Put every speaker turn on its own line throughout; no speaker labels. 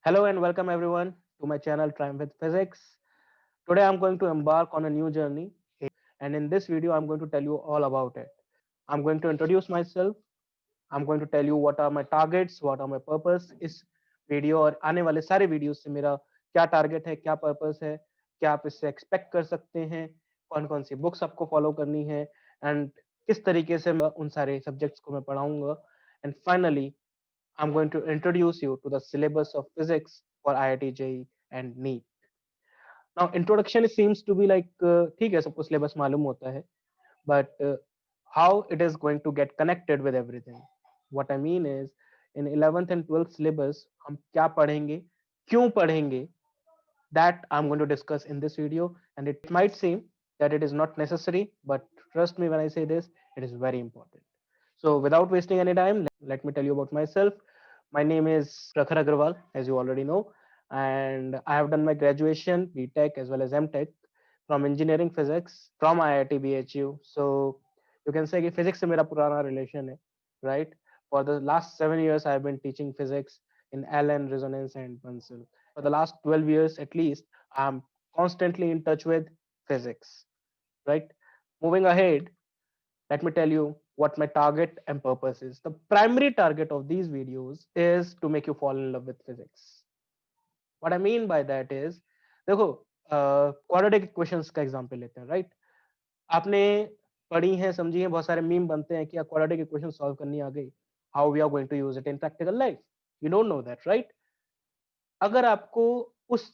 Hello and welcome everyone to my channel Triumph with Physics. Today I'm going to embark on a new journey, and in this video I'm going to tell you all about it. I'm going to introduce myself. I'm going to tell you what are my targets, what are my purpose इस video और आने वाले सारे videos से मेरा क्या target है, क्या पर्पस है, क्या आप इससे एक्सपेक्ट कर सकते हैं, कौन कौन सी बुक्स आपको फॉलो करनी है एंड किस तरीके से मैं उन सारे सब्जेक्ट्स को मैं पढ़ाऊंगा and finally I'm going to introduce you to the syllabus of physics for IIT JEE and NEET. Now, introduction it seems to be like ठीक है सबको syllabus मालूम होता है, but how it is going to get connected with everything. What I mean is in 11th and 12th syllabus हम क्या पढ़ेंगे, क्यों पढ़ेंगे, that I'm going to discuss in this video. And it might seem that it is not necessary, but trust me when I say this, it is very important. So without wasting any time, let me tell you about myself. My name is Prakhar Agrawal, as you already know, and I have done my graduation, BTech as well as MTech from engineering physics from IIT BHU. So you can say that physics से मेरा पुराना relation है, right? For the last 7 years, I have been teaching physics in Allen, Resonance, and Bunsen. For the last 12 years at least, I'm constantly in touch with physics, right? Moving ahead, let me tell you what my target and purpose is. The primary target of these videos is to make you fall in love with physics. What I mean by that is, देखो quadratic equations का example लेते हैं, right? आपने पढ़ी हैं, समझी हैं, बहुत सारे मीम बनते हैं कि क्वाड्रेटिक इक्वेशन सॉल्व करनी आ गई, how we are going to use it in practical life. You don't know that, right? अगर आपको उस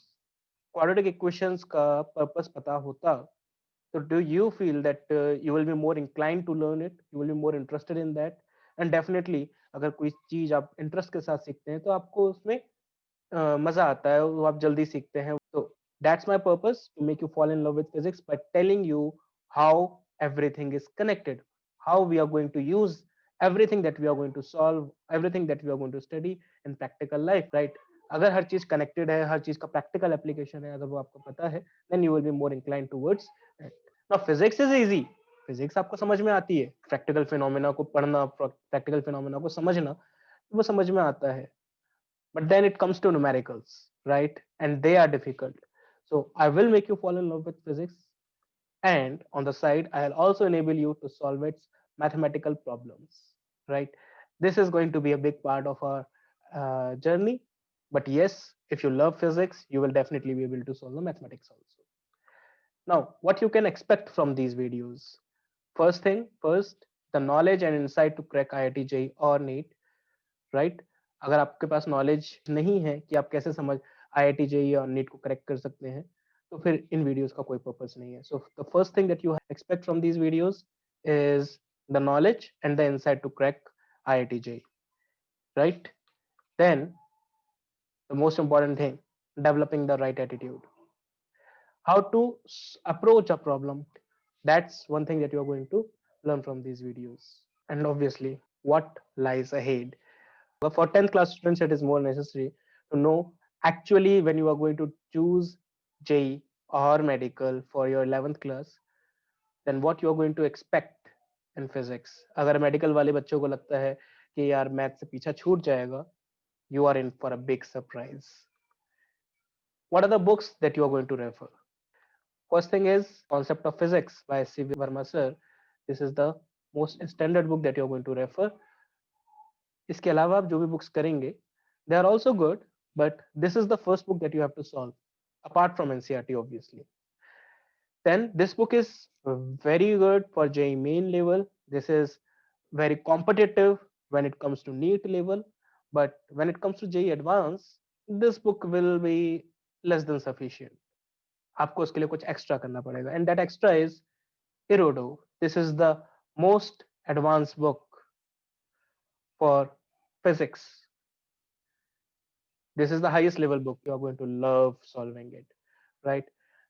क्वाड्रेटिक इक्वेशंस का पर्पस पता होता, so do you feel that you will be more inclined to learn it? You will be more interested in that? And definitely, अगर कोई चीज आप इंटरेस्ट के साथ सीखते हैं तो आपको उसमें मजा आता है, वो आप जल्दी सीखते हैं. तो that's my purpose, to make you fall in love with physics by telling you how everything is connected, how we are going to use everything that we are going to solve, everything that we are going to study in practical life, right? अगर हर चीज connected है, हर चीज का practical application है, अगर वो आपको पता है, then you will be more inclined towards it. Now physics is easy. Physics आपको समझ में आती है, प्रैक्टिकल फिनोमेना को पढ़ना, प्रैक्टिकल फिनोमेना को समझना, वो समझ में आता है. But then it comes to numericals, right? And they are difficult. So I will make you fall in love with physics, and on the side I'll also enable you to solve its mathematical problems, right? This is going to be a big part of our journey. But yes, if you love physics, you will definitely be able to solve the mathematics also. Now, what you can expect from these videos. First thing first, the knowledge and insight to crack IIT JEE or NEET, right? अगर आपके पास knowledge नहीं है कि आप कैसे समझ IIT JEE और NEET को करेक्ट कर सकते हैं, तो फिर इन वीडियोस का कोई पर्पस नहीं है. So the first thing that you expect from these videos is the knowledge and the insight to crack IIT JEE, right? Then the most important thing, developing the right attitude, how to approach a problem. That's one thing that you're going to learn from these videos. And obviously, what lies ahead. But for 10th class students, it is more necessary to know actually when you are going to choose JEE or medical for your 11th class, then what you are going to expect in physics. अगर medical वाले बच्चों को लगता है कि यार math से पीछा छूट जाएगा, you are in for a big surprise. What are the books that you are going to refer? First thing is Concept of Physics by C.V. Verma sir. This is the most standard book that you're going to refer. इसके अलावा आप जो भी books करेंगे, they are also good, but this is the first book that you have to solve, apart from NCERT obviously. Then this book is very good for JEE main level. This is very competitive when it comes to NEET level, but when it comes to JEE advanced, this book will be less than sufficient. आपको उसके लिए कुछ extra करना पड़ेगा, and that extra is Erodo. This is the most advanced book for physics. This is the highest level book. You are going to love solving it, right?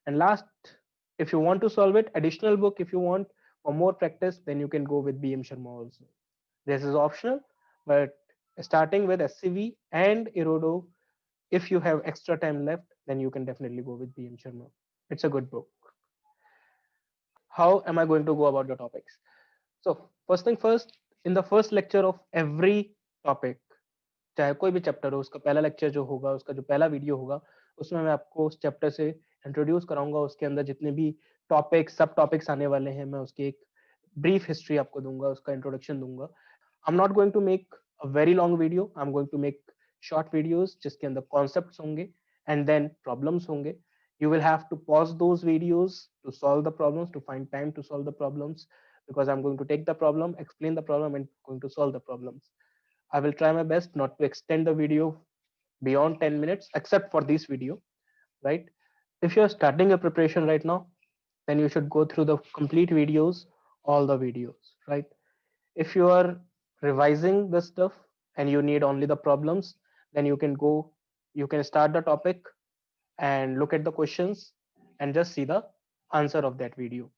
And last, if you want to solve it, additional book, if you want for more practice, then you can go with BM Sharma also. This is optional, but starting with SCV and Erodo, if you have extra time left, then you can definitely go with BM Sharma. It's a good book. How am I going to go about the topics? So first thing first, in the first lecture of every topic, चाहे कोई भी chapter हो, उसका पहला lecture जो होगा, उसका जो पहला वीडियो होगा, उसमें मैं आपको उस चैप्टर से इंट्रोड्यूस कराऊंगा। उसके अंदर जितने भी टॉपिक्स, सब टॉपिक्स आने वाले हैं, मैं उसकी एक ब्रीफ हिस्ट्री आपको दूंगा, उसका इंट्रोडक्शन दूंगा। I am not going to make a very long video, I am going to make short videos जिसके अंदर कॉन्सेप्ट्स होंगे एंड देन प्रॉब्लम्स होंगे. You will have to pause those videos to solve the problems, to find time to solve the problems, because I'm going to take the problem, explain the problem, and going to solve the problems. I will try my best not to extend the video beyond 10 minutes, except for this video, right? If you're starting a preparation right now, then you should go through the complete videos, all the videos, right? If you are revising the stuff and you need only the problems, then you can start the topic and look at the questions and just see the answer of that video,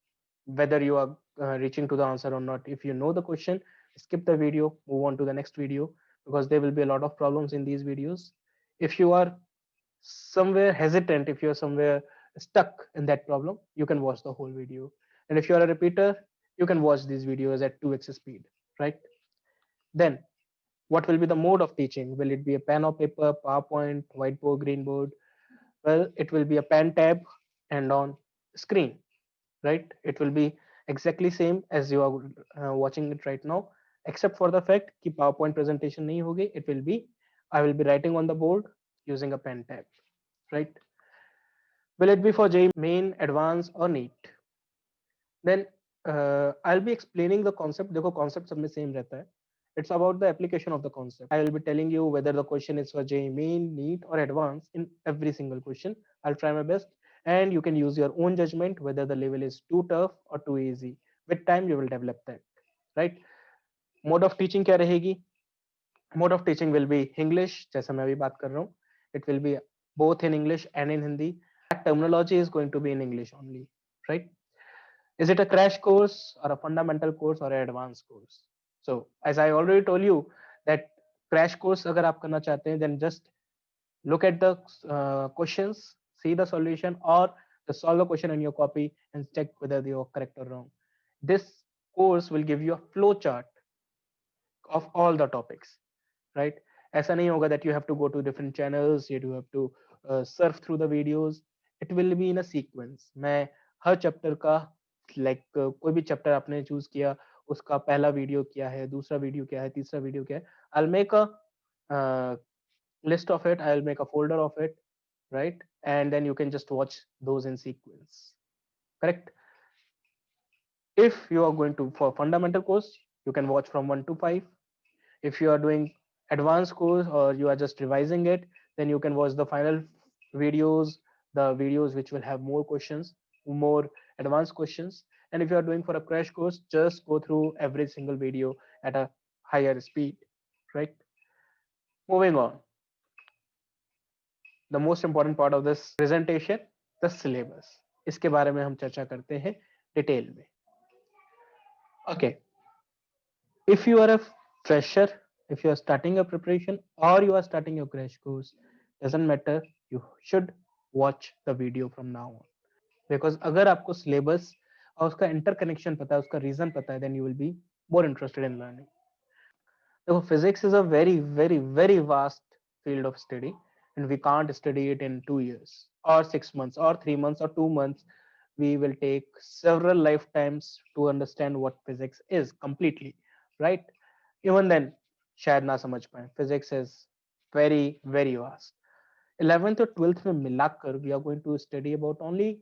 whether you are reaching to the answer or not. If you know the question, skip the video, move on to the next video, because there will be a lot of problems in these videos. If you are somewhere hesitant, if you're somewhere stuck in that problem, you can watch the whole video. And if you are a repeater, you can watch these videos at 2x speed, right? Then what will be the mode of teaching? Will it be a pen or paper, PowerPoint, whiteboard, green board? Well, it will be a pen tab and on screen, right? It will be exactly same as you are watching it right now, except for the fact कि PowerPoint presentation नहीं होगी. It will be, I will be writing on the board using a pen tab, right? Will it be for JEE main, advanced or NEET? Then I'll be explaining the concept. देखो concept सब में same रहता है. It's about the application of the concept. I will be telling you whether the question is for JEE main, NEET or advanced in every single question. I'll try my best, and you can use your own judgment whether the level is too tough or too easy. With time you will develop that, right? Mode of teaching क्या रहेगी? Mode of teaching will be English, जैसा मैं अभी बात कर रहा हूँ. It will be both in English and in Hindi. That terminology is going to be in English only, right? Is it a crash course or a fundamental course or an advanced course? So as I already told you that crash course अगर आप करना चाहते हैं, then just look at the questions, see the solution, or just solve the question in your copy and check whether you are correct or wrong. This course will give you a flow chart of all the topics, right? ऐसा नहीं होगा that you have to go to different channels, you have to surf through the videos. It will be in a sequence. मैं हर chapter का कोई भी chapter आपने choose किया, उसका पहला वीडियो क्या है, दूसरा वीडियो क्या है, तीसरा वीडियो क्या है. I'll make a list of it, I'll make a folder of it, right? And then you can just watch those in sequence, correct? If you are going to for fundamental course, you can watch from 1 to 5. If you are doing advanced course or you are just revising it, then you can watch the final videos, the videos which will have more questions, more advanced questions. And if you are doing for a crash course, just go through every single video at a higher speed, right? Moving on, the most important part of this presentation, the syllabus. इसके बारे में हम चर्चा करते हैं detail में. Okay, if you are a fresher, if you are starting a preparation or you are starting your crash course, doesn't matter, you should watch the video from now on, because अगर आपको syllabus और उसका interconnection पता है, उसका reason पता है, then you will be more interested in learning. देखो, physics is a very very very vast field of study, and we can't study it in 2 years or 6 months or 3 months or 2 months. We will take several lifetimes to understand what physics is completely, right? Even then शायद ना समझ पाए. Physics is very very vast. 11th और 12th में मिलाकर we are going to study about only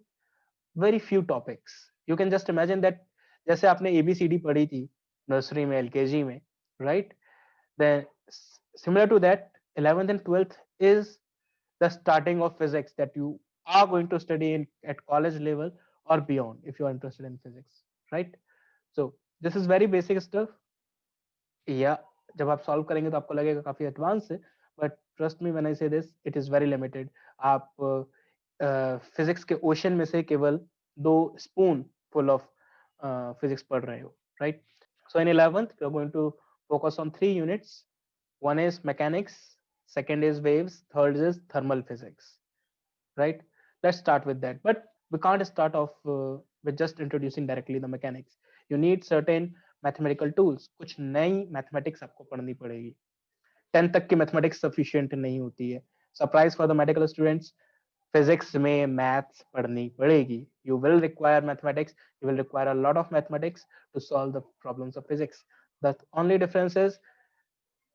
very few topics. You can just imagine that जैसे आपने ABCD पढ़ी थी नर्सरी में, LKG में, right? Then similar to that, 11th and 12th is the starting of physics that you are going to study in at college level or beyond if you are interested in physics, right? So this is very basic stuff. Yeah, जब आप solve करेंगे तो आपको लगेगा काफी advance है, but trust me when I say this, it is very limited. आप physics के ओशन में से केवल 2 स्पून फुल ऑफ फिजिक्स पढ़ रहे हो, right? So in 11th we are going to focus on 3 units. One is mechanics, second is waves, third is thermal physics, right? Let's start with that, but we can't start off with just introducing directly the mechanics. You need certain mathematical tools, कुछ नई mathematics आपको पढ़नी पड़ेगी. 10th तक की mathematics sufficient नहीं होती है। Surprise for the medical students, physics में मैथ्स पढ़नी पड़ेगी। You will require mathematics, you will require a lot of mathematics to solve the problems of physics. The only difference is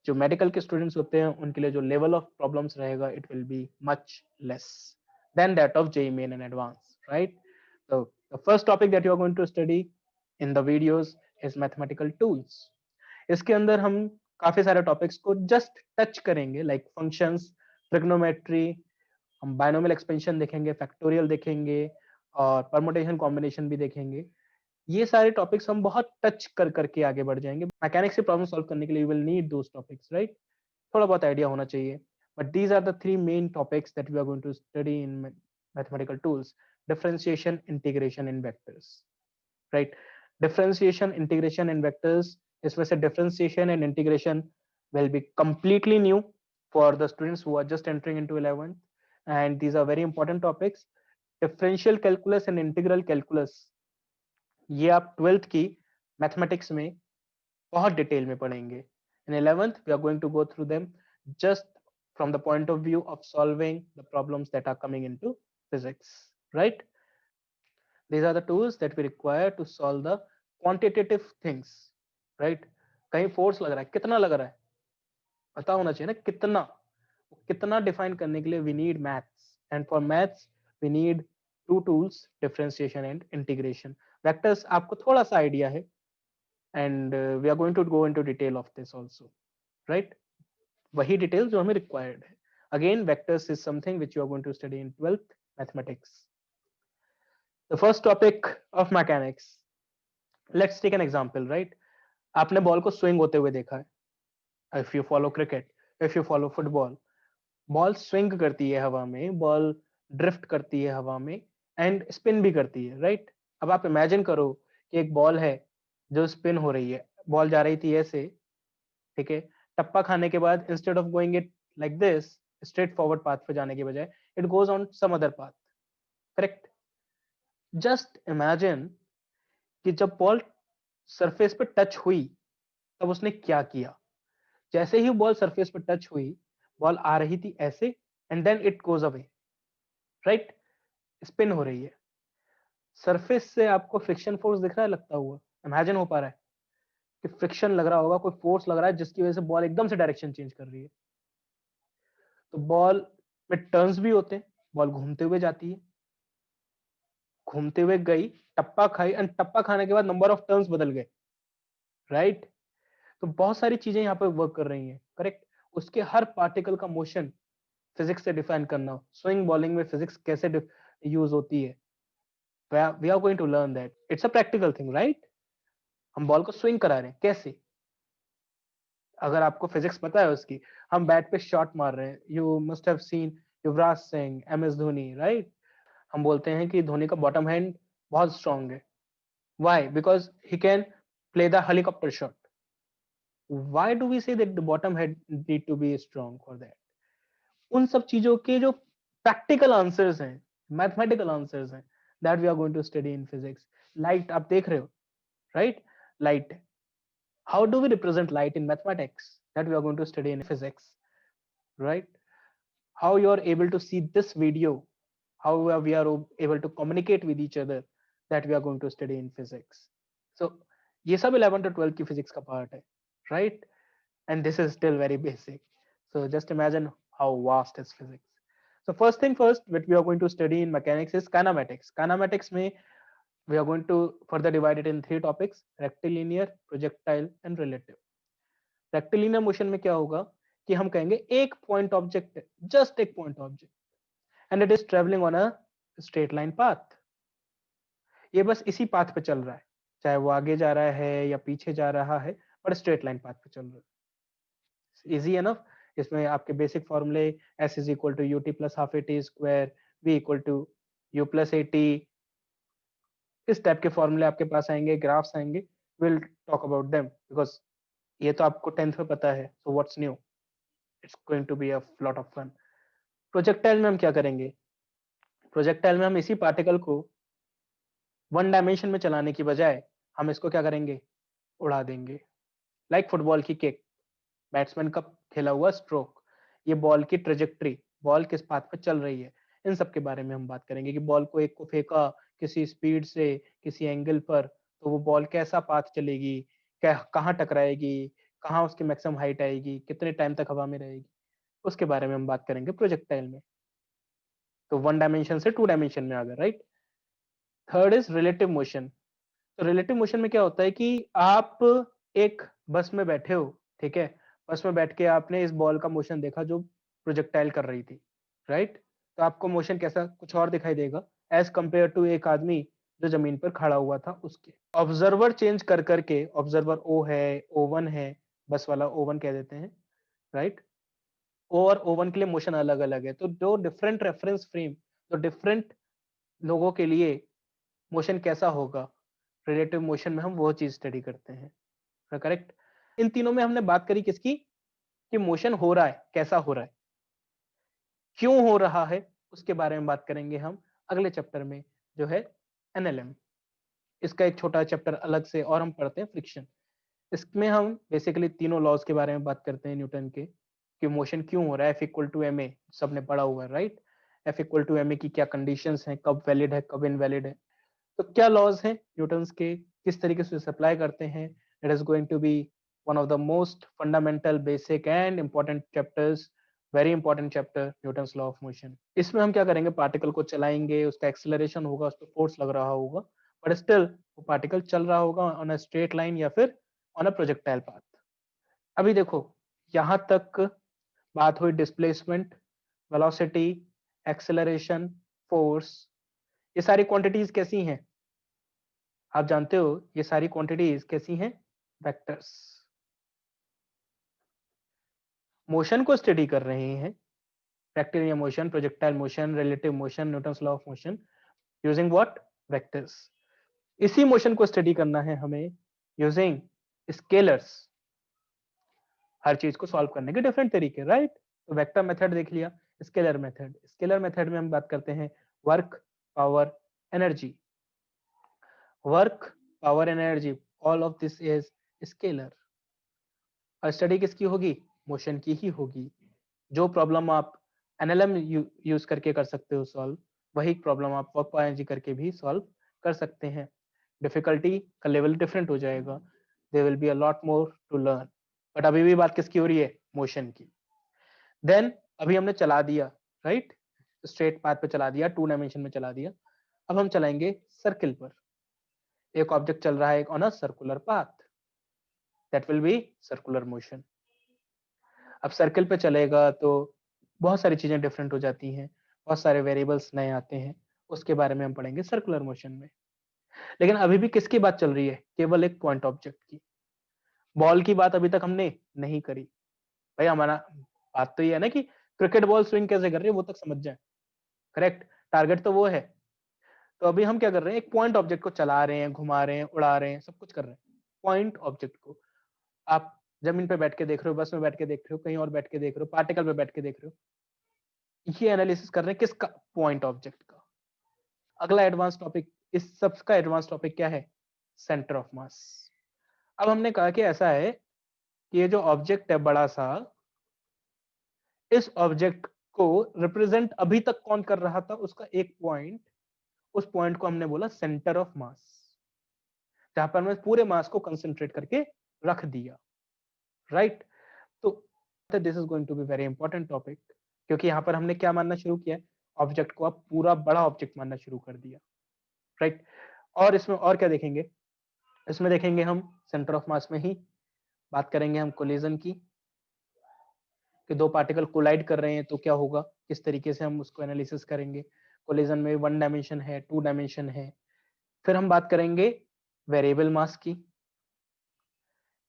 जो medical के students होते हैं उनके लिए जो लेवल ऑफ प्रॉब्लम्स रहेगा it will be much less than that of JEE Main and Advanced, right? So the first topic that you are going to study in the videos is mathematical tools. इसके अंदर हम काफी सारे topics को just touch करेंगे, like functions, trigonometry, हम binomial expansion देखेंगे, factorial देखेंगे और परमुटेशन कॉम्बिनेशन भी देखेंगे। ये सारे टॉपिक्स हम बहुत टच कर करके आगे बढ़ जाएंगे। मैकेनिक्स से प्रॉब्लम सॉल्व करने के लिए you will need those topics, right? थोड़ा बहुत आइडिया होना चाहिए, but these are the 3 main topics that we are going to study in mathematical tools. Differentiation, integration in vectors, right? Differentiation, integration in vectors, इसमें से differentiation and integration will be completely new for the students who are just entering into 11th, and these are very important topics. Differential calculus and integral calculus ये आप 12th की mathematics में बहुत detail में पढ़ेंगे। In 11th we are going to go through them just from the point of view of solving the problems that are coming into physics, right? These are the tools that we require to solve the quantitative things, right? कहीं force लग रहा है, कितना लग रहा है पता होना चाहिए ना, कितना, कितना डिफाइन करने के लिए we need maths, and for maths we need 2 tools, differentiation and integration. Vectors आपको थोड़ा सा आइडिया है, and we are going to go into detail of this also, right? वही डिटेल जो हमें रिक्वायर्ड है। Again vectors is something which you are going to study in 12th mathematics. The first topic of mechanics, let's take an example, right? आपने ball को swing होते हुए देखा है। If you follow cricket, if you follow football, ball swing करती है हवा में, बॉल ड्रिफ्ट करती है हवा में एंड स्पिन भी करती है, राइट? अब आप इमेजिन करो कि एक बॉल है जो स्पिन हो रही है, बॉल जा रही थी ऐसे, ठीक है? टप्पा खाने के बाद instead of going it like this, straight forward path पे जाने के बजाय it goes on some other path, correct? Just imagine कि जब बॉल सरफेस पे टच हुई तब उसने क्या किया। जैसे ही बॉल सरफेस पे टच हुई, बॉल आ रही थी ऐसे and then it goes away, right? Spin हो रही है। सरफेस से आपको फ्रिक्शन फोर्स दिख रहा है लगता हुआ, इमेजिन हो पा रहा है कि फ्रिक्शन लग रहा होगा, कोई फोर्स लग रहा है जिसकी वजह से बॉल एकदम से डायरेक्शन चेंज कर रही है। तो बॉल में टर्न्स भी होते हैं, बॉल घूमते हुए जाती है, घूमते हुए गई, टप्पा खाई एंड टप्पा खाने के बाद नंबर ऑफ टर्न्स बदल गए, राइट? तो बहुत सारी चीजें यहाँ पे वर्क कर रही हैं, करेक्ट? उसके हर पार्टिकल का मोशन फिजिक्स से डिफाइन करना, स्विंग बॉलिंग में फिजिक्स कैसे यूज होती है, we are going to learn that. It's a practical thing, right? हम बॉल को स्विंग करा रहे हैं, कैसे? अगर आपको फिजिक्स पता है उसकी, हम बैट पे शॉट मार रहे हैं, you must have seen Yuvraj Singh, MS Dhoni, right? हम बोलते हैं कि धोनी का बॉटम हैंड बहुत स्ट्रांग है। Why? Because he can play the helicopter shot. Why do we say that the bottom head need to be strong for that? उन सब चीजों के जो प्रैक्टिकल आंसर्स हैं, मैथमेटिकल आंसर्स हैं, that we are going to study in physics. Light आप देख रहे हो, right? Light, how do we represent light in mathematics? That we are going to study in physics, right? How you are able to see this video, how we are able to communicate with each other, that we are going to study in physics. So ये सब 11 to 12 की physics का part है, right? And this is still very basic. So just imagine how vast is physics. So first thing first, what we are going to study in mechanics is kinematics. Kinematics में we are going to further divide it in 3 topics: rectilinear, projectile and relative. Rectilinear motion में क्या होगा कि हम कहेंगे एक point object है, just एक point object, and it is travelling on a straight line path. ये बस इसी पाथ पे चल रहा है, चाहे वो आगे जा रहा है या पीछे जा रहा है, पर स्ट्रेट लाइन पाथ पे चल रहा है। Easy enough. इसमें आपके बेसिक फॉर्मूले S is equal to UT plus half AT square, V equal to U plus AT, इस टाइप के फॉर्मूले आपके पास आएंगे, ग्राफ्स आएंगे। Will talk about them because ये तो आपको 10th में पता है, so what's new, it's going to be a lot of fun. Projectile में हम क्या करेंगे? प्रोजेक्टाइल में हम इसी पार्टिकल को 1 डायमेंशन में चलाने की बजाय हम इसको क्या करेंगे? उड़ा देंगे, लाइक फुटबॉल की किक। बैट्समैन कब खेला हुआ स्ट्रोक, ये बॉल की ट्रेजेक्ट्री, बॉल किस पाथ पे चल रही है, इन सब के बारे में हम बात करेंगे कि बॉल को एक को फेंका किसी स्पीड से किसी एंगल पर, तो वो बॉल कैसा पाथ चलेगी, क्या कहाँ टकराएगी, कहाँ उसकी मैक्सिमम हाइट आएगी, कितने टाइम तक हवा में रहेगी, उसके बारे में हम बात करेंगे प्रोजेक्टाइल में। तो 1 डायमेंशन से 2 डायमेंशन में आ गए, right. Third is relative motion. तो रिलेटिव मोशन में क्या होता है कि आप एक बस में बैठे हो, ठीक है, बस में बैठ के आपने इस बॉल का मोशन देखा जो प्रोजेक्टाइल कर रही थी, राइट। तो आपको मोशन कैसा कुछ और दिखाई देगा एज कंपेयर टू एक आदमी जो जमीन पर खड़ा हुआ था उसके। ऑब्जर्वर चेंज कर करके, ऑब्जर्वर ओ है, O1 है, बस वाला O1 कह देते हैं, राइट। ओ और O1 के लिए मोशन अलग अलग है, तो जो डिफरेंट रेफरेंस फ्रेम, तो डिफरेंट लोगों के लिए मोशन कैसा होगा, रिलेटिव मोशन में हम वो चीज स्टडी करते हैं, करेक्ट। इन तीनों में हमने बात करी किसकी, कि मोशन हो रहा है, कैसा हो रहा है, क्यों हो रहा है, उसके बारे में बात करेंगे हम अगले चैप्टर में, जो है एनएलएम। इसका एक छोटा चैप्टर अलग से और हम पढ़ते हैं फ्रिक्शन। इसमें हम बेसिकली तीनों लॉज के बारे में बात करते हैं न्यूटन के, कि मोशन क्यों हो रहा है, F=ma, सबने पढ़ा हुआ है, राइट। F=ma की क्या कंडीशंस हैं, कब वैलिड है कब इनवैलिड है, तो क्या लॉज हैं न्यूटन्स के, किस तरीके से सप्लाई करते हैं। It is going to be one of the most fundamental basic and important chapters, very important chapter Newton's law of motion. इसमें हम क्या करेंगे, पार्टिकल को चलाएंगे, उसका एक्सेलरेशन होगा, उस पर फोर्स लग रहा होगा, बट स्टिल वो पार्टिकल चल रहा होगा ऑन अ स्ट्रेट लाइन या फिर ऑन अ प्रोजेक्टाइल पाथ। अभी देखो, यहां तक बात हुई डिस्प्लेसमेंट, वेलोसिटी, एक्सेलरेशन, फोर्स, ये सारी क्वांटिटीज कैसी हैं, आप जानते हो ये सारी क्वांटिटीज कैसी हैं, वेक्टर्स। मोशन को स्टडी कर रहे हैं, rectilinear motion, projectile motion, relative motion, Newton's law of motion, using what, vectors. इसी मोशन को स्टडी करना है हमें यूजिंग स्केलर्स, हर चीज को सॉल्व करने के डिफरेंट तरीके, राइट। तो वेक्टर मेथड देख लिया, स्केलर मेथड, स्केलर मेथड में हम बात करते हैं work, power, energy. Work, power, energy, all of this is scalar. और स्टडी किसकी होगी, मोशन की ही होगी। जो प्रॉब्लम आप एनएलएम यूज करके कर सकते हो सॉल्व, वही प्रॉब्लम आप वर्क पावर एनर्जी करके भी सॉल्व कर सकते हैं। डिफिकल्टी का लेवल डिफरेंट हो जाएगा, there will be a lot more to learn, but अभी भी बात किसकी हो रही है, मोशन की। देन अभी हमने चला दिया, राइट, स्ट्रेट पाथ पे चला दिया, 2 डायमेंशन में चला दिया। अब हम चलाएंगे सर्किल पर, एक ऑब्जेक्ट चल रहा है on a circular path, that will be circular motion. अब सर्किल पे चलेगा तो बहुत सारी चीजें डिफरेंट हो जाती हैं, बहुत सारे वेरिएबल्स नए आते हैं, उसके बारे में हम पढ़ेंगे सर्कुलर मोशन में। लेकिन अभी भी किसकी बात चल रही है, केवल एक पॉइंट ऑब्जेक्ट की। बॉल की बात अभी तक हमने नहीं करी। भाई हमारा बात तो ये है ना कि क्रिकेट बॉल स्विंग कैसे कर रही है वो तक समझ जाए, करेक्ट, टारगेट तो वो है। तो अभी हम क्या कर रहे हैं, एक पॉइंट ऑब्जेक्ट को चला रहे हैं, घुमा रहे हैं, उड़ा रहे हैं, सब कुछ कर रहे हैं पॉइंट ऑब्जेक्ट को। आप जमीन पे बैठ के देख रहे हो, बस में बैठ के देख रहे हो, कहीं और बैठ के देख रहे हो, पार्टिकल पे बैठ के देख रहे हो, ये एनालिसिस कर रहे हैं किसका, पॉइंट ऑब्जेक्ट का। अगला एडवांस टॉपिक, इस सब का एडवांस टॉपिक क्या है, सेंटर ऑफ मास। अब हमने कहा कि ऐसा है कि ये जो ऑब्जेक्ट है बड़ा सा, इस ऑब्जेक्ट को रिप्रेजेंट अभी तक कौन कर रहा था, उसका एक पॉइंट, उस पॉइंट को हमने बोला सेंटर ऑफ मास, जहां पर हमने पूरे मास को कंसेंट्रेट करके रख दिया, राइट। तो this is going to be very important topic, क्योंकि यहाँ पर हमने क्या मानना शुरू किया, ऑब्जेक्ट को अब पूरा बड़ा ऑब्जेक्ट मानना शुरू कर दिया, राइट। और इसमें और क्या देखेंगे, इसमें देखेंगे हम सेंटर ऑफ मास में ही बात करेंगे हम कोलिजन की, कि दो पार्टिकल कोलाइड कर रहे हैं तो क्या होगा, किस तरीके से हम उसको एनालिसिस करेंगे। कोलिजन में 1 डायमेंशन है, 2 डायमेंशन है। फिर हम बात करेंगे वेरिएबल मास की।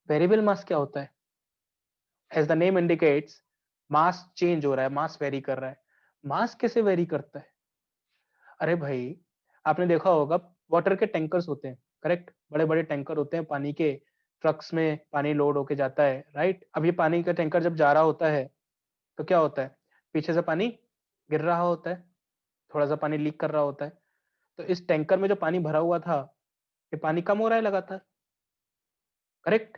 वेरिएबल मास क्या होता है, as the name indicates, mass change हो रहा है, मास वेरी कर रहा है। मास कैसे वेरी करता है, अरे भाई आपने देखा होगा वाटर के टैंकर्स होते हैं, करेक्ट, बड़े बड़े टैंकर होते हैं पानी के, ट्रक्स में पानी लोड होके जाता है, राइट। अब ये पानी का टैंकर जब जा रहा होता है तो क्या होता है, पीछे से पानी गिर रहा होता है, थोड़ा सा पानी लीक कर रहा होता है। तो इस टैंकर में जो पानी भरा हुआ था, ये पानी कम हो रहा है लगातार, करेक्ट।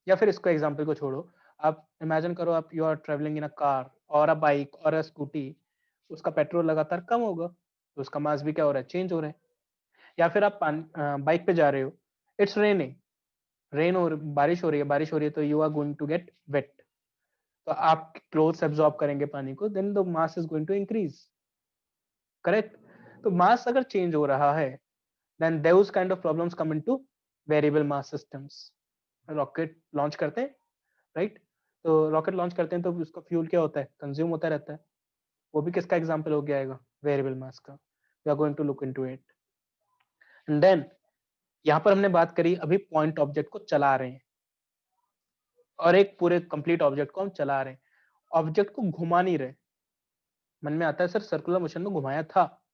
या फिर इसको एग्जाम्पल को छोड़ो, आप इमेजिन करो, आप you are travelling in a car और अ बाइक और अ स्कूटी, उसका पेट्रोल लगातार कम होगा, तो उसका मास भी क्या हो रहा है, चेंज हो रहा है। या फिर आप बाइक पे जा रहे हो, इट्स रेनिंग, बारिश हो रही है, बारिश हो रही है, तो you are going to get wet, तो आप क्लोथ्स एब्जॉर्ब करेंगे पानी को, then the mass is going to increase, correct. तो मास अगर चेंज हो रहा है, then those kind of problems come into variable mass systems. Rocket launch करते हैं, राइट, तो रॉकेट लॉन्च करते हैं तो उसका फ्यूल क्या होता है, कंज्यूम होता रहता है, वो भी किसका एग्जांपल हो गया आएगा, वेरिएबल मास का। We are going to look into it. And then यहाँ पर हमने बात करी अभी पॉइंट ऑब्जेक्ट को चला रहे हैं, और एक पूरे कंप्लीट ऑब्जेक्ट को हम चला रहे हैं, ऑब्जेक्ट को घुमा नहीं रहे। मन में आता है सर सर्कुलर मोशन में घुमाया था,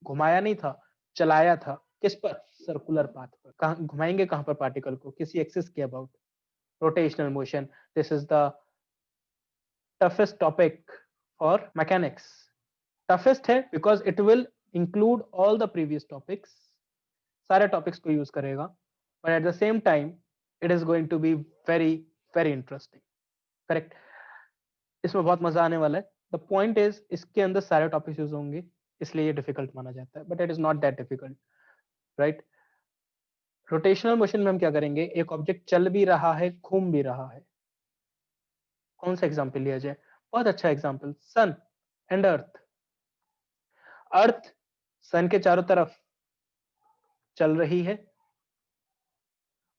घुमाया नहीं था, चलाया था, किस पर, सर्कुलर पाथ पर। कहाँ घुमाएंगे, कहां पर पार्टिकल को, किसी एक्सिस के about, rotational motion. This is the toughest topic for mechanics. Toughest है because it will include all the previous topics, सारे टॉपिक्स को यूज करेगा, but at the same time it is going to be very very interesting, correct. इसमें बहुत मजा आने वाला है। द पॉइंट इज इसके अंदर सारे टॉपिक्स यूज होंगे, इसलिए ये डिफिकल्ट माना जाता है, but it is not that difficult, right. Rotational motion में हम क्या करेंगे, एक ऑब्जेक्ट चल भी रहा है, घूम भी रहा है। कौन सा एग्जांपल लिया जाए, बहुत अच्छा एग्जांपल, सन एंड अर्थ। अर्थ सन के चारों तरफ चल रही है,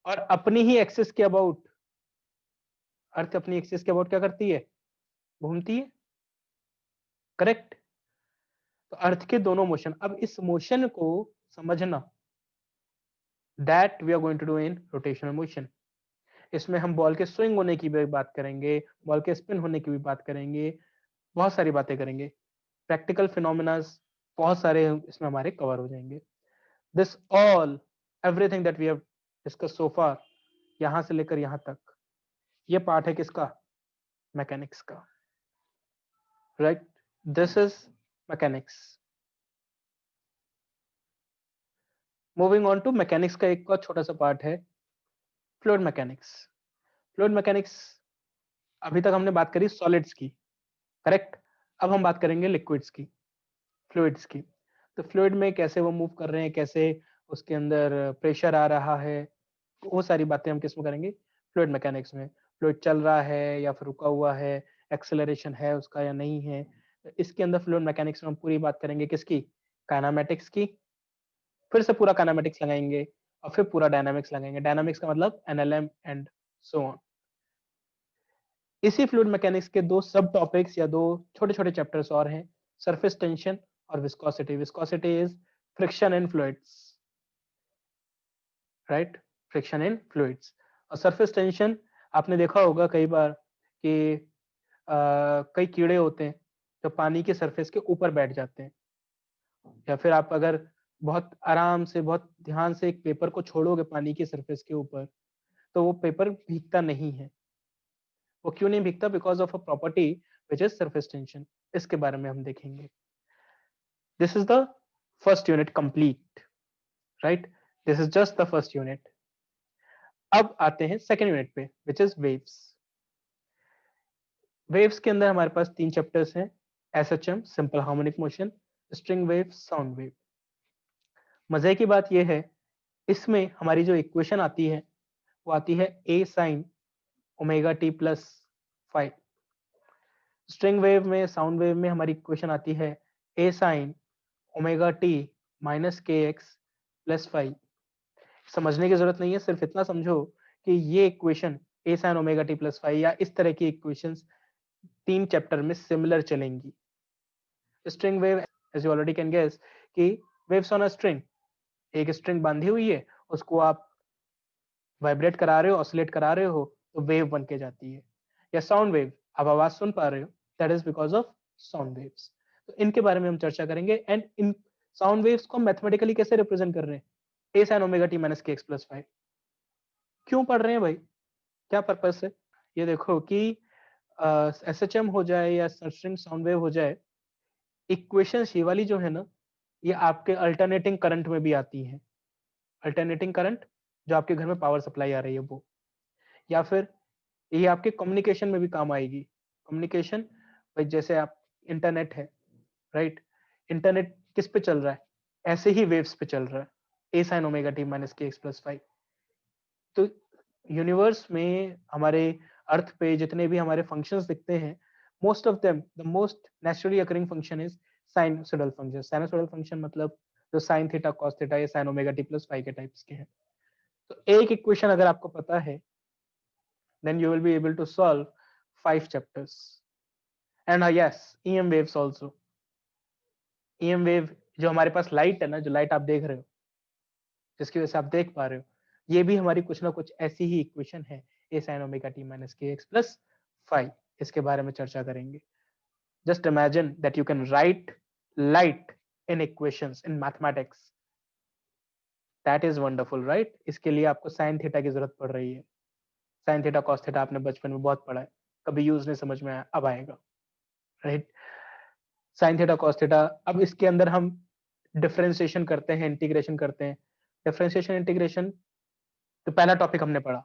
और अपनी ही एक्सिस के अबाउट, अर्थ अपनी एक्सिस के अबाउट क्या करती है, घूमती है, करेक्ट। तो अर्थ के दोनों मोशन, अब इस मोशन को समझना, that we are going to do in rotational motion. इसमें हम बॉल के स्विंग होने की भी बात करेंगे, बॉल के स्पिन होने की भी बात करेंगे, बहुत सारी बातें करेंगे, प्रैक्टिकल फिनोमिनास बहुत सारे इसमें हमारे कवर हो जाएंगे। This all everything that we have discuss so far, यहां से लेकर यहां तक, ये पार्ट है किसका, मैकेनिक्स का, राइट। This is mechanics. Moving on to mechanics का एक और छोटा सा पार्ट है, फ्लूइड मैकेनिक्स। फ्लूइड मैकेनिक्स, अभी तक हमने बात करी सॉलिड्स की, करेक्ट। अब हम बात करेंगे लिक्विड्स की, फ्लूइड्स की। तो फ्लूइड में कैसे वो मूव कर रहे हैं, कैसे उसके अंदर प्रेशर आ रहा है, वो सारी बातें हम किस में करेंगे, फ्लूइड मैकेनिक्स में। फ्लूइड चल रहा है या फिर रुका हुआ है, एक्सेलरेशन है उसका या नहीं है, तो इसके अंदर फ्लूइड मैकेनिक्स में हम पूरी बात करेंगे किसकी, काइनेमैटिक्स की। फिर से पूरा काइनेमैटिक्स लगाएंगे, और फिर पूरा डायनामिक्स लगाएंगे। डायनामिक्स का मतलब एनएलएम एंड सो ऑन। इसी फ्लूइड मैकेनिक्स के दो सब टॉपिक्स या दो छोटे छोटे चैप्टर्स और हैं, सरफेस टेंशन और viscosity. Viscosity is friction in fluids, right, friction in fluids. और सरफेस टेंशन आपने देखा होगा कई बार कि कई कीड़े होते हैं जो पानी के सरफेस के ऊपर बैठ जाते हैं, या फिर आप अगर बहुत आराम से बहुत ध्यान से एक पेपर को छोड़ोगे पानी के सरफेस के ऊपर, तो वो पेपर भीगता नहीं है। वो क्यों नहीं भीगता, because of a property which is surface tension. इसके बारे में हम देखेंगे। This is the first unit complete, right, this is just the first unit. अब आते हैं सेकेंड यूनिट पे, विच इज वेव्स। वेव्स के अंदर हमारे पास तीन चैप्टर्स हैं, SHM simple harmonic motion, string wave, sound wave. मजे की बात यह है, इसमें हमारी जो इक्वेशन आती है वो आती है A sine omega T plus five. String wave में, साउंड वेव में हमारी इक्वेशन आती है A sine omega T minus K X plus five. समझने की जरूरत नहीं है, सिर्फ इतना समझो कि ये equation A sine omega T plus five या इस तरह की इक्वेशंस तीन चैप्टर में सिमिलर चलेंगी। String wave, as you already can guess, कि वेव्स ऑन अ स्ट्रिंग, एक स्ट्रिंग बांधी हुई है, उसको आप वाइब्रेट करा रहे हो, ऑसिलेट करा रहे हो, तो वेव बन के जाती है। या साउंड वेव, आप आवाज सुन पा रहे हो, that is because of sound waves. तो इनके बारे में हम चर्चा करेंगे। एंड इन साउंड वेव्स को मैथमेटिकली कैसे रिप्रेजेंट कर रहे हैं, ए sine omega T minus K X plus five. क्यों पढ़ रहे हैं भाई, क्या पर्पस है, ये देखो कि एसएचएम हो जाए या स्ट्रिंग साउंड वेव हो जाए, इक्वेशन ये वाली जो है ना, ये आपके अल्टरनेटिंग करंट में भी आती है। अल्टरनेटिंग करंट जो आपके घर में पावर सप्लाई आ रही है वो, या फिर ये आपके कम्युनिकेशन में भी काम आएगी। कम्युनिकेशन भाई जैसे आप इंटरनेट है, राइट? इंटरनेट किस पे चल रहा है? ऐसे ही वेव्स पे चल रहा है, A sine omega T minus K X plus 5। तो यूनिवर्स में हमारे अर्थ पे जितने भी हमारे फंक्शंस दिखते हैं, most of them the most naturally occurring function is sinusoidal function. Sinusoidal function मतलब जो साइन थीटा कॉस थीटा या साइन ओमेगा टी प्लस 5 के टाइप्स के हैं। तो एक इक्वेशन अगर आपको पता है, then you will be able to solve 5 chapters. And yes, EM waves also. EM wave जो हमारे पास लाइट है ना, जो लाइट आप देख रहे हो, जिसकी वजह से आप देख पा रहे हो, ये भी हमारी कुछ ना कुछ ऐसी ही इक्वेशन है, A sine omega T minus K X plus 5। इसके बारे में चर्चा करेंगे। Just imagine that you can write light in equations in mathematics. That is wonderful, right? इसके लिए आपको साइन थीटा की जरूरत पड़ रही है। साइन थीटा कॉस थीटा आपने बचपन में बहुत पढ़ा है, कभी यूज नहीं समझ में आया, अब आएगा, right? Sine theta cos theta. अब इसके अंदर हम डिफरेंशिएशन करते हैं, इंटीग्रेशन करते हैं। डिफरेंशिएशन इंटीग्रेशन तो पहला टॉपिक हमने पढ़ा,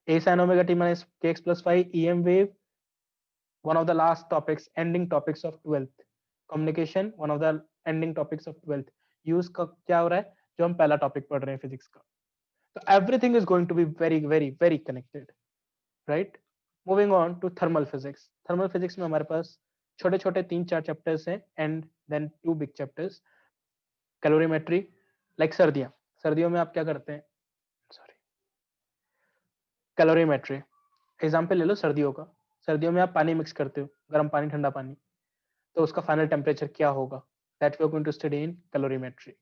ए sine omega T minus K X plus 5 EM wave, one of the last topics, ending topics of 12th। Communication, one of the ending topics of 12th। Use का क्या हो रहा है, जो हम पहला टॉपिक पढ़ रहे हैं फिजिक्स का। तो everything is going to be very very very connected, right? Moving on to thermal physics. Thermal physics में हमारे पास छोटे छोटे 3-4 चैप्टर्स हैं and then 2 big chapters. Calorimetry, like सर्दियां, सर्दियों में आप क्या करते हैं, सॉरी, कैलोरीमेट्री एग्जाम्पल ले लो सर्दियों का। सर्दियों में आप पानी मिक्स करते हो, गर्म पानी ठंडा पानी, तो उसका फाइनल टेम्परेचर क्या होगा, that we are going to study in calorimetry.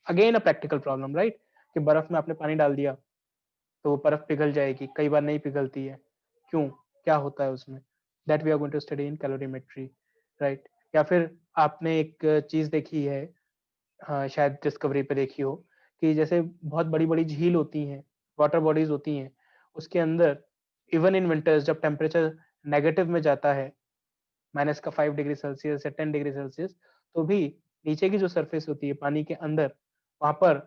Again a practical problem, right? कि बर्फ में आपने पानी डाल दिया तो वो बर्फ पिघल जाएगी, कई बार नहीं पिघलती है, क्यों, क्या होता है उसमें, that we are going to study in calorimetry, right? या फिर आपने एक चीज देखी है, हाँ, शायद डिस्कवरी पे देखी हो, कि जैसे बहुत बड़ी बड़ी झील होती हैं, वाटर बॉडीज होती हैं, उसके अंदर इवन इन विंटर्स जब टेम्परेचर नेगेटिव में जाता है, माइनस का 5 डिग्री सेल्सियस या 10 डिग्री सेल्सियस, तो भी नीचे की जो सरफेस होती है पानी के अंदर, वहां पर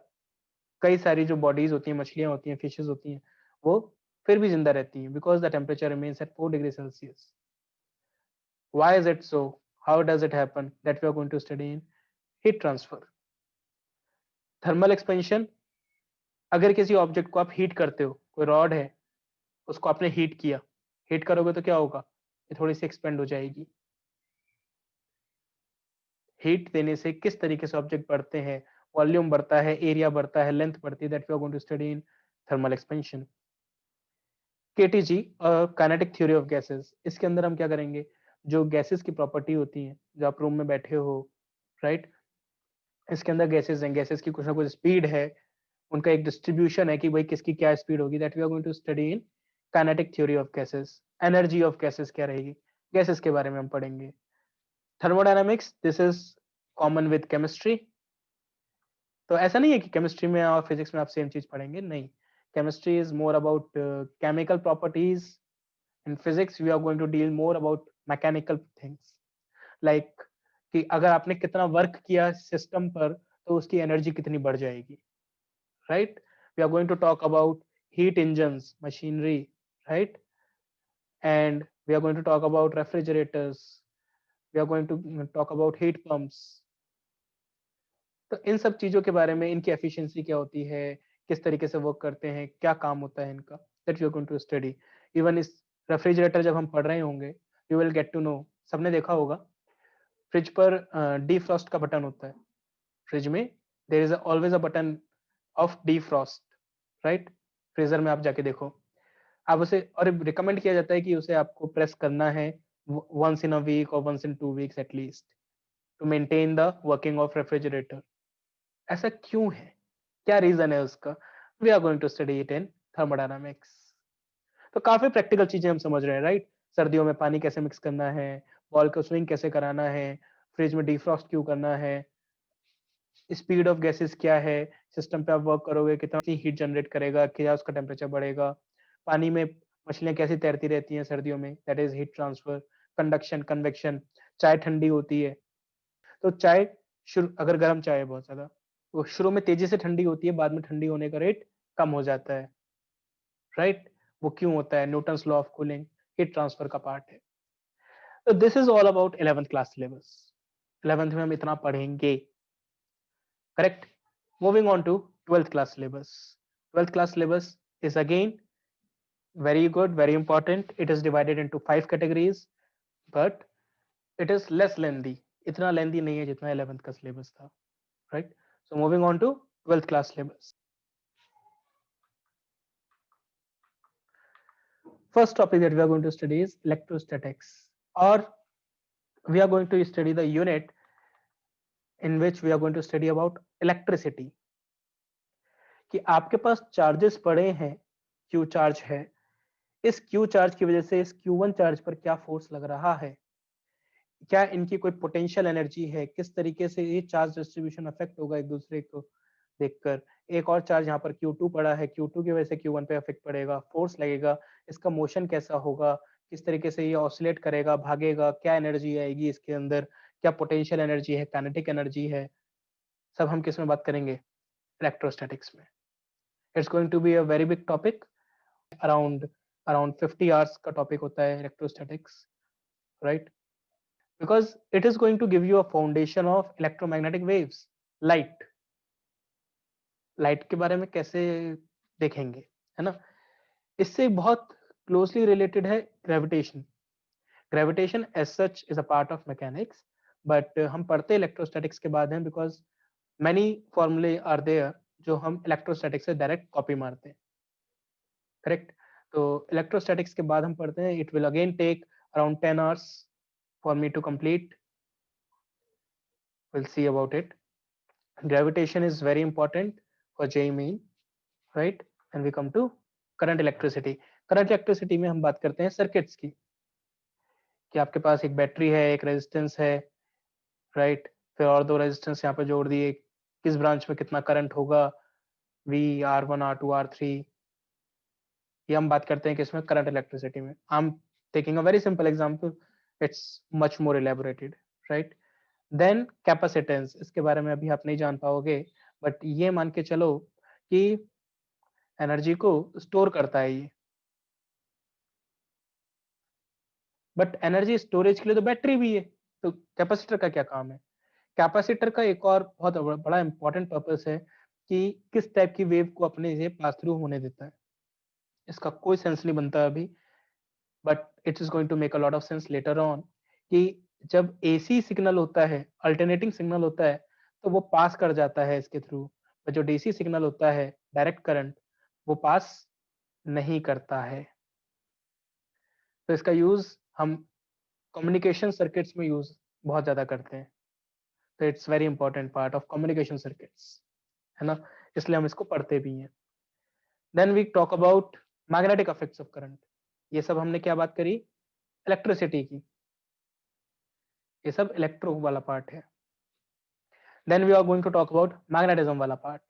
कई सारी जो बॉडीज होती हैं, मछलियां होती हैं, फिशेज होती हैं, वो फिर भी जिंदा रहती हैं, because the temperature remains at 4 degree Celsius. Why is it so? How does it happen? That we are going to study in heat transfer. Thermal expansion, अगर किसी ऑब्जेक्ट को आप हीट करते हो, कोई रॉड है, उसको आपने हीट किया, हीट करोगे तो क्या होगा, ये थोड़ी सी एक्सपेंड हो जाएगी। हीट देने से किस तरीके से ऑब्जेक्ट बढ़ते हैं, वॉल्यूम बढ़ता है, एरिया बढ़ता है, लेंथ बढ़ती है, that we are going to study in thermal expansion. KTG, kinetic theory of gases, इसके अंदर हम क्या करेंगे, जो गैसेस की प्रॉपर्टी होती है, जो आप रूम में बैठे हो, राइट? इसके अंदर गैसेस हैं, गैसेस की कुछ ना कुछ स्पीड है, उनका एक डिस्ट्रीब्यूशन है कि भाई किसकी क्या स्पीड होगी, that we are going to study in kinetic theory of gases. Energy of gases क्या रहेगी, गैसेस के बारे में हम पढ़ेंगे। Thermodynamics, this is common with chemistry. तो ऐसा नहीं है कि केमिस्ट्री में और फिजिक्स में आप सेम चीज पढ़ेंगे, नहीं। Chemistry is more about chemical properties, in physics we are going to deal more about mechanical things, like कि अगर आपने कितना वर्क किया सिस्टम पर तो उसकी एनर्जी कितनी बढ़ जाएगी, right? We are going to talk about heat engines, machinery, right? And we are going to talk about refrigerators. We are going to talk about heat pumps. तो इन सब चीजों के बारे में, इनकी एफिशिएंसी क्या होती है, किस तरीके से वर्क करते हैं, क्या काम होता है इनका, that we are going to study. Even इस रेफ्रिजरेटर जब हम पढ़ रहे होंगे, you will get to know, सबने देखा होगा फ्रिज पर डीफ्रॉस्ट का बटन होता है। फ्रिज में there is always a button of defrost, right? Freezer में आप जाके देखो, आप उसे, और रिकमेंड किया जाता है कि उसे आपको प्रेस करना है वंस इन अ वीक और once in 2 weeks at least, to maintain the working of refrigerator. ऐसा क्यों है, क्या रीजन है उसका, we are going to study it in thermodynamics. तो काफी प्रैक्टिकल चीजें हम समझ रहे हैं, राइट? सर्दियों में पानी कैसे मिक्स करना है, बॉल को स्विंग कैसे कराना है, फ्रिज में डिफ्रॉस्ट क्यों करना है, स्पीड ऑफ गैसेस क्या है, सिस्टम पे आप वर्क करोगे कितना हीट जनरेट करेगा, क्या उसका टेम्परेचर बढ़ेगा, पानी में मछलियां कैसी तैरती रहती हैं सर्दियों में, that is heat transfer. Conduction, convection, चाय ठंडी होती है, तो चाय शुरू, अगर गर्म चाय है बहुत ज्यादा, वो शुरू में तेजी से ठंडी होती है, बाद में ठंडी होने का रेट कम हो जाता है, राइट? वो क्यों होता है, Newton's law of cooling, heat transfer का पार्ट है। तो this is all about 11th class syllabus. 11th में हम इतना पढ़ेंगे, correct. Moving on to 12th class syllabus. 12th class syllabus is again very good, very important. It is divided into 5 categories, but it is less lengthy. इतना lengthy नहीं है जितना 11th का syllabus था, right? So moving on to 12th class syllabus. First topic that we are going to study is electrostatics, or we are going to study the unit in which we are going to study about electricity. कि आपके पास charges पड़े हैं, Q charge है, इस Q charge की वजह से इस Q1 चार्ज पर क्या फोर्स लग रहा है, क्या इनकी कोई पोटेंशियल एनर्जी है, किस तरीके से ये चार्ज डिस्ट्रीब्यूशन अफेक्ट होगा एक दूसरे को देखकर। एक और चार्ज यहाँ पर Q2 पड़ा है, Q2 की वजह से Q1 पे अफेक्ट पड़ेगा, फोर्स लगेगा, इसका मोशन कैसा होगा, किस तरीके से ये ऑसिलेट करेगा, भागेगा, क्या एनर्जी आएगी इसके अंदर, क्या पोटेंशियल एनर्जी है, काइनेटिक एनर्जी है, सब हम किस में बात करेंगे, इलेक्ट्रोस्टैटिक्स में। It's going to be a very big topic, around 50 hours का टॉपिक होता है electrostatics, right? Because it is going to give you a foundation of electromagnetic waves, light के बारे में कैसे देखेंगे, है ना। इससे बहुत क्लोजली रिलेटेड है gravitation. Gravitation as such is a part of mechanics, but हम पढ़ते इलेक्ट्रोस्टैटिक्स के बाद हैं, बिकॉज मैनी फॉर्मूले आर देयर जो हम इलेक्ट्रोस्टैटिक्स से डायरेक्ट कॉपी मारते हैं, करेक्ट। तो इलेक्ट्रोस्टैटिक्स के बाद हम पढ़ते हैं, it will again take around 10 hours for me to complete. We'll see about it. Gravitation is very important for JEE Main, right? And we come to current electricity. Current electricity में हम बात करते हैं सर्किट्स की, कि आपके पास एक battery है, एक रेजिस्टेंस है, राइट, फिर और दो रेजिस्टेंस यहाँ पे जोड़ दिए, किस ब्रांच में कितना करंट होगा, V, R1, R2, R3, ये हम बात करते हैं किसमें, करंट इलेक्ट्रिसिटी में। I am taking a very simple example, it's much more elaborated, right. Then capacitance, इसके बारे में अभी आप नहीं जान पाओगे, बट ये मान के चलो कि एनर्जी को स्टोर करता है ये, बट एनर्जी स्टोरेज के लिए तो बैटरी भी है, तो कैपेसिटर का क्या काम है। कैपेसिटर का एक और बहुत बड़ा इंपॉर्टेंट पर्पस है कि किस टाइप की वेव को अपने से पास थ्रू होने देता है। इसका कोई सेंस नहीं बनता अभी, but it is going to make a lot of sense later on, कि जब एसी सिग्नल होता है, अल्टरनेटिंग सिग्नल होता है, तो वो पास कर जाता है इसके थ्रू, और जो डीसी सिग्नल होता है, डायरेक्ट करंट, वो पास नहीं करता है। तो इसका यूज हम कम्युनिकेशन सर्किट्स में यूज बहुत ज्यादा करते हैं, तो it's very important part of communication circuits, है ना, इसलिए हम इसको पढ़ते भी हैं। Then we talk about magnetic effects of current. ये सब हमने क्या बात करी, इलेक्ट्रिसिटी की, ये सब इलेक्ट्रो वाला पार्ट है। Then we are going to talk about magnetism वाला पार्ट,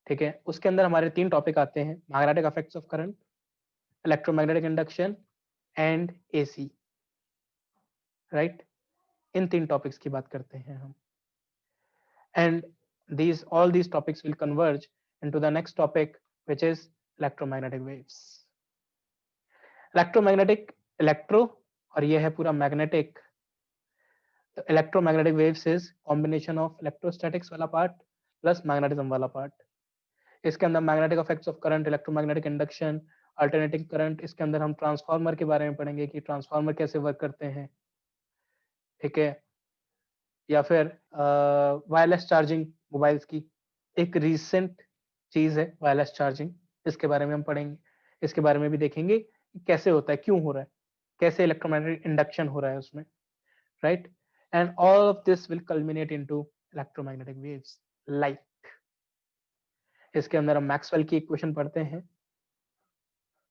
ठीक है। उसके अंदर हमारे 3 टॉपिक आते हैं, magnetic effects of current, electromagnetic induction and AC, right. इन 3 टॉपिक्स की बात करते हैं हम, and all these topics will converge into the next topic, which is electromagnetic waves. Electromagnetic, electro, और ये है पूरा magnetic. Electromagnetic waves is combination of electrostatics वाला पार्ट प्लस मैग्नेटिज्म वाला पार्ट। इसके अंदर magnetic effects of current, electromagnetic induction, alternating current. इसके अंदर हम ट्रांसफार्मर के बारे में पढ़ेंगे कि ट्रांसफार्मर कैसे वर्क करते हैं, ठीक है। या फिर वायरलेस चार्जिंग मोबाइल्स की एक रिसेंट चीज है, वायरलेस चार्जिंग, इसके बारे में हम पढ़ेंगे। इसके बारे में भी देखेंगे कि कैसे होता है, क्यों हो रहा है, कैसे इलेक्ट्रोमैग्नेटिक इंडक्शन हो रहा है उसमें, right. And all of this will culminate into electromagnetic waves, light. इसके अंदर हम मैक्सवेल की इक्वेशन पढ़ते हैं,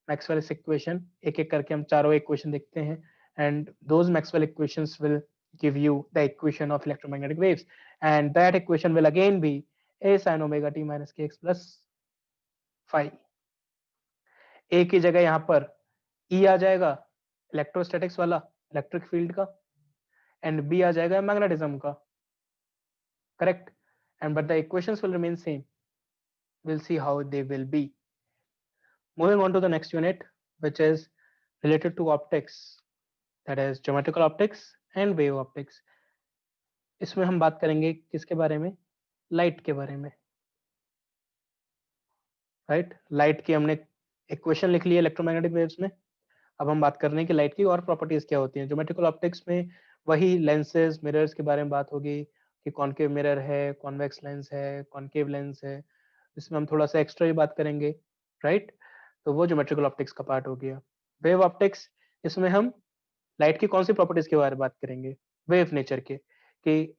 मैक्सवेल्स इक्वेशन, एक एक करके हम चारों इक्वेशन देखते हैं, and those Maxwell equations will give you the equation of electromagnetic waves, and that equation will again be a sin omega t minus kx plus phi। a की जगह यहाँ पर E आ जाएगा इलेक्ट्रोस्टैटिक्स वाला, इलेक्ट्रिक फील्ड का, and B आ जाएगा magnetism का, correct. And but the equations will remain same, we'll see how they will be। Moving on to the next unit, which is related to optics, that is geometrical optics and wave optics. इसमें हम बात करेंगे किसके बारे में? Light के बारे में, राइट? लाइट की हमने इक्वेशन लिख ली है इलेक्ट्रोमैग्नेटिक वेव्स में। अब हम बात कर रहे हैं कि लाइट की और प्रॉपर्टीज क्या होती हैं। ज्योमेट्रिकल ऑप्टिक्स में वही लेंसेज, मिरर्स के बारे में बात होगी कि कॉनकेव मिरर है, कॉन्वेक्स लेंस है, कॉनकेव लेंस है। इसमें हम थोड़ा सा एक्स्ट्रा ही बात करेंगे, राइट? तो वो ज्योमेट्रिकल ऑप्टिक्स का पार्ट हो गया। वेव ऑप्टिक्स, इसमें हम लाइट की कौन सी प्रॉपर्टीज के बारे में बात करेंगे? वेव नेचर के, कि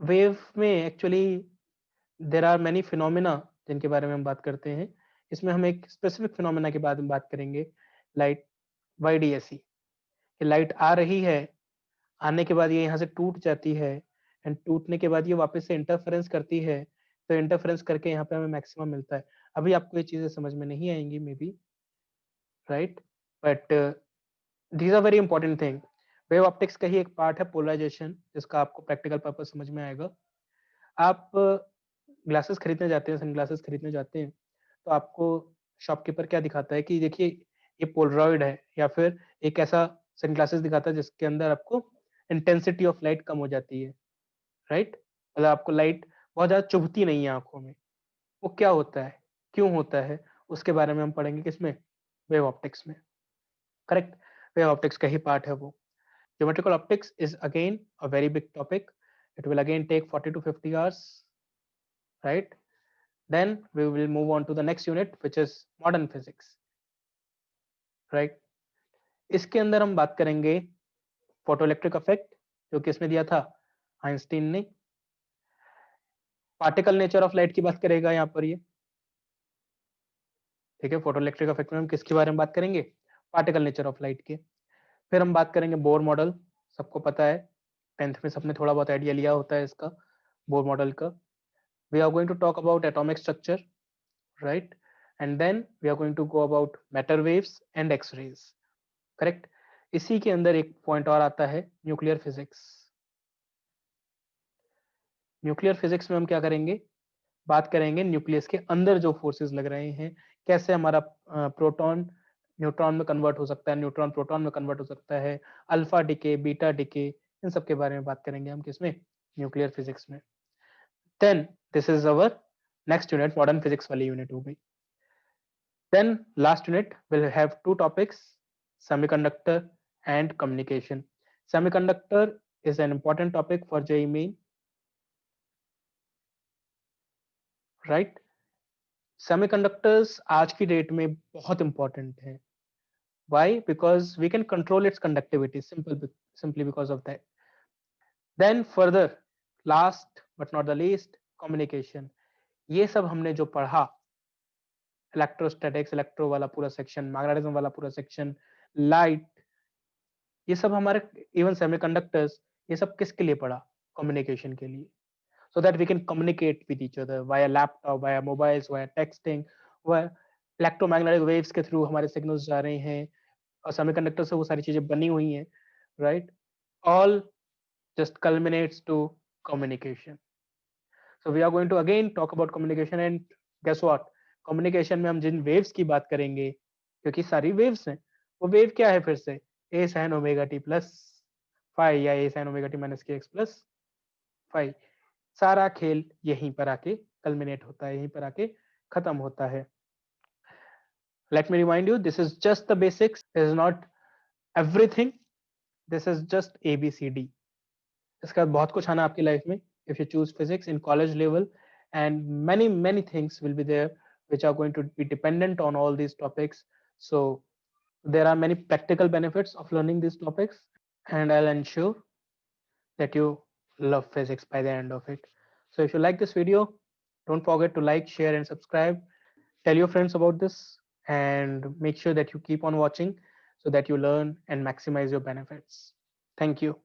वेव में actually there are many phenomena जिनके बारे में हम बात करते हैं। इसमें हम एक स्पेसिफिक फिनोमेना के बारे में बात करेंगे, लाइट वाईडीएसई, कि लाइट आ रही है, आने के बाद ये यहाँ से टूट जाती है एंड टूटने के बाद ये वापस से इंटरफेरेंस करती है, तो इंटरफेरेंस करके यहाँ पे हमें मैक्सिमम मिलता है। अभी आपको ये चीजें समझ में नहीं आएंगी maybe, right? But these are very important thing. Wave optics का ही एक पार्ट है पोलराइजेशन, जिसका आपको प्रैक्टिकल पर्पज समझ में आएगा। आप ग्लासेस खरीदने जाते हैं, सनग्लासेस खरीदने जाते हैं, तो आपको शॉपकीपर क्या दिखाता है कि देखिए ये पोलरॉइड है, या फिर एक ऐसा सनग्लासेस दिखाता है जिसके अंदर आपको इंटेंसिटी ऑफ लाइट कम हो जाती है, राइट? मतलब आपको लाइट बहुत ज़्यादा चुभती नहीं है आंखों में। वो क्या होता है, क्यों होता है, उसके बारे में हम पढ़ेंगे किसमें? वेव ऑप्टिक्स में, करेक्ट? वेव ऑप्टिक्स का ही पार्ट है वो। Geometrical optics is again a very big topic. It will again take 40 to 50 hours, right? Then we will move on to the next unit, which is modern physics, right? इसके अंदर हम बात करेंगे photoelectric effect, जो कि इसमें दिया था आइंस्टीन ने। पार्टिकल नेचर ऑफ लाइट की बात करेगा यहाँ पर ये, ठीक है? फोटोइलेक्ट्रिक इफेक्ट में हम किसके बारे में बात करेंगे? पार्टिकल नेचर ऑफ लाइट के। फिर हम बात करेंगे बोर मॉडल, सबको पता है, 10th में सबने थोड़ा बहुत आइडिया लिया होता है इसका, बोर मॉडल का। We are going to talk about atomic structure, right? And then we are going to go about matter waves and x-rays, correct? इसी के अंदर एक पॉइंट और आता है, न्यूक्लियर फिजिक्स। न्यूक्लियर फिजिक्स में हम क्या करेंगे? बात करेंगे न्यूक्लियस के अंदर जो फोर्सेस लग रहे हैं, कैसे हमारा प्रोटॉन न्यूट्रॉन में कन्वर्ट हो सकता है, न्यूट्रॉन प्रोटॉन में कन्वर्ट हो सकता है, अल्फा डिके, बीटा डिके, इन सब के बारे में बात करेंगे हम किसमें? न्यूक्लियर फिजिक्स में। Then this is our next unit, modern physics वाली यूनिट हो गई। Then last unit will have two topics, semiconductor and communication. Semiconductor is an important topic for JEE Main, right? Semiconductors आज की date में बहुत important है। Why? Because we can control its conductivity, simply because of that. Then further, last but not the least, communication. ये सब हमने जो पढ़ा, इलेक्ट्रोस्टैटिक्स, इलेक्ट्रो वाला पूरा सेक्शन, मैग्नेटिज्म वाला पूरा सेक्शन, लाइट, ये सब हमारे, इवन सेमीकंडक्टर्स, ये सब किसके लिए पढ़ा? कम्युनिकेशन के लिए, so that we can communicate with each other via laptop, via mobiles, via texting, via electromagnetic waves के थ्रू हमारे सिग्नल्स जा रहे हैं, और सेमीकंडक्टर से वो सारी चीजें बनी हुई हैं, right? All just culminates to communication. So we are going to again talk about communication, and guess what? Communication में हम जिन waves की बात करेंगे, क्योंकि सारी waves हैं, वो wave क्या है फिर से? a sin omega t plus phi, या a sin omega t minus kx plus phi। सारा खेल यहीं पर आके कल्मिनेट होता है, यहीं पर आके खत्म होता है। Let me remind you, this is just the basics, this is not everything, this is just ABCD। इसका बहुत कुछ आना आपकी लाइफ में, if you choose physics in college level, and many things will be there which are going to be dependent on all these topics. So there are many practical benefits of learning these topics, and I'll ensure that you love physics by the end of it. So if you like this video, don't forget to like, share and subscribe. Tell your friends about this, and make sure that you keep on watching so that you learn and maximize your benefits. Thank you.